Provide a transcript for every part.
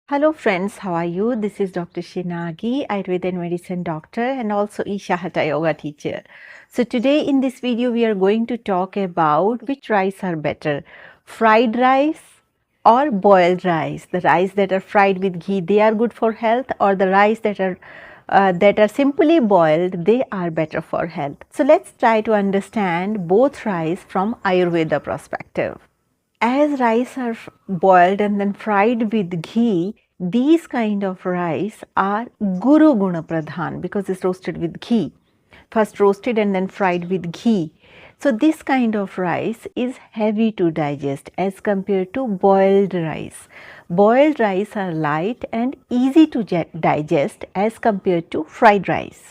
Hello friends, how are you? This is Dr. Shinagi, Ayurveda and Medicine doctor and also Isha Hatha Yoga teacher. So today in this video we are going to talk about which rice are better, fried rice or boiled rice. The rice that are fried with ghee, they are good for health, or the rice that are simply boiled, they are better for health. So let's try to understand both rice from Ayurveda perspective. As rice are boiled and then fried with ghee, these kind of rice are Guru Guna Pradhan because it's roasted with ghee. First roasted and then fried with ghee. So this kind of rice is heavy to digest as compared to boiled rice. Boiled rice are light and easy to digest as compared to fried rice.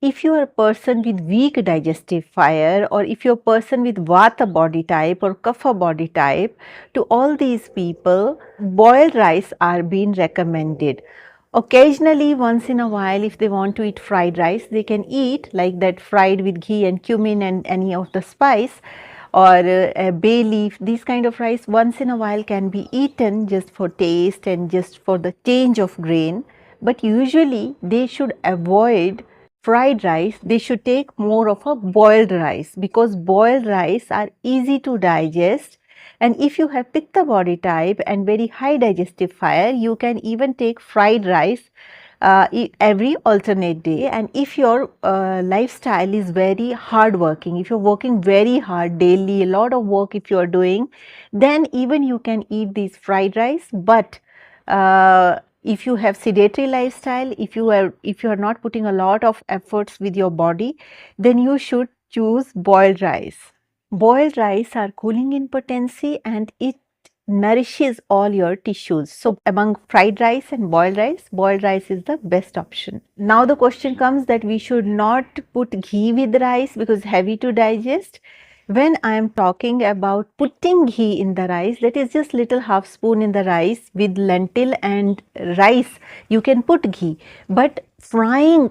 If you are a person with weak digestive fire, or if you're a person with vata body type or kapha body type, to all these people, boiled rice are being recommended. Occasionally, once in a while, if they want to eat fried rice, they can eat like that, fried with ghee and cumin and any of the spice, or a bay leaf. These kind of rice once in a while can be eaten just for taste and just for the change of grain. But usually they should avoid fried rice. They should take more of a boiled rice, because boiled rice are easy to digest. And if you have pitta body type and very high digestive fire, you can even take fried rice every alternate day. And if your lifestyle is very hard working, if you're working very hard daily, a lot of work if you are doing, then even you can eat these fried rice. But if you have sedentary lifestyle, if you are not putting a lot of efforts with your body, then you should choose boiled rice. Boiled rice are cooling in potency and it nourishes all your tissues. So among fried rice and boiled rice is the best option. Now the question comes that we should not put ghee with rice because heavy to digest. When I am talking about putting ghee in the rice, that is just little half spoon in the rice. With lentil and rice, you can put ghee, but frying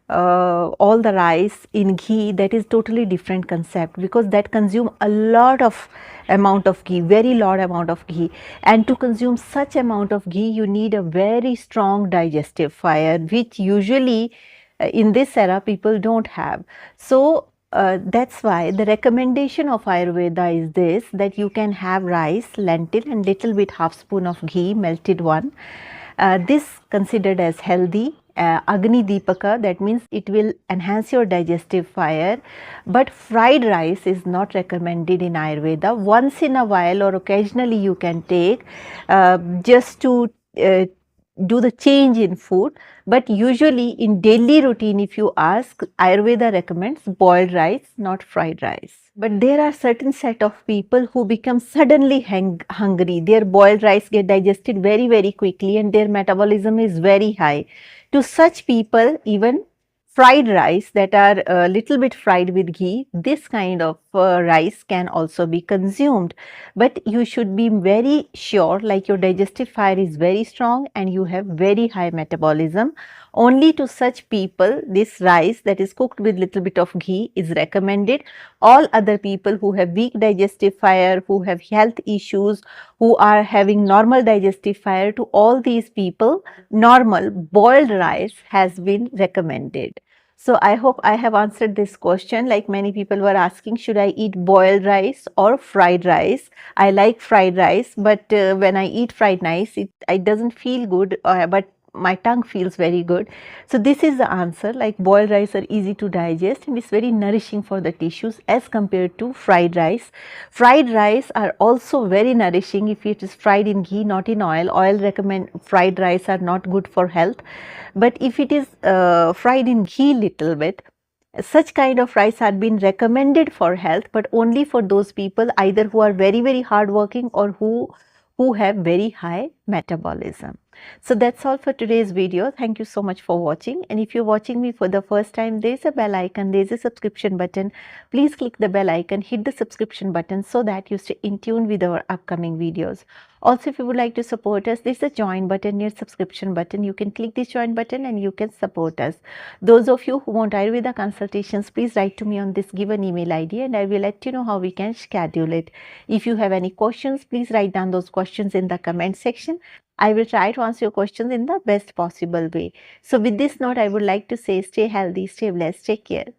all the rice in ghee, that is totally different concept, because that consume a lot of amount of ghee, very lot amount of ghee, and to consume such amount of ghee you need a very strong digestive fire, which usually in this era people don't have. So that's why the recommendation of Ayurveda is this, that you can have rice, lentil and little bit half spoon of ghee, melted one. This considered as healthy. Agni Deepaka, that means it will enhance your digestive fire. But fried rice is not recommended in Ayurveda. Once in a while or occasionally you can take just to do the change in food, but usually in daily routine, if you ask, Ayurveda recommends boiled rice, not fried rice. But there are certain set of people who become suddenly hungry. Their boiled rice get digested very quickly and their metabolism is very high. To such people, even fried rice that are a little bit fried with ghee, this kind of rice can also be consumed. But you should be very sure, like your digestive fire is very strong and you have very high metabolism. Only to such people this rice that is cooked with little bit of ghee is recommended. All other people who have weak digestive fire, who have health issues, who are having normal digestive fire, to all these people normal boiled rice has been recommended. So I hope I have answered this question. Like many people were asking, should I eat boiled rice or fried rice? I like fried rice, but when I eat fried rice, it doesn't feel good, but my tongue feels very good. So this is the answer. Like boiled rice are easy to digest and it's very nourishing for the tissues as compared to fried rice. Fried rice are also very nourishing if it is fried in ghee, not in oil. Oil recommend fried rice are not good for health. But if it is fried in ghee little bit, such kind of rice had been recommended for health, but only for those people either who are very hardworking or who have very high metabolism. So that's all for today's video. Thank you so much for watching. And if you're watching me for the first time, there's a bell icon, there's a subscription button. Please click the bell icon, hit the subscription button so that you stay in tune with our upcoming videos. Also, if you would like to support us, there's a join button near subscription button. You can click this join button and you can support us. Those of you who want Ayurveda consultations, please write to me on this given email ID and I will let you know how we can schedule it. If you have any questions, please write down those questions in the comment section question. I will try to answer your questions in the best possible way. So with this note, I would like to say stay healthy, stay blessed, take care.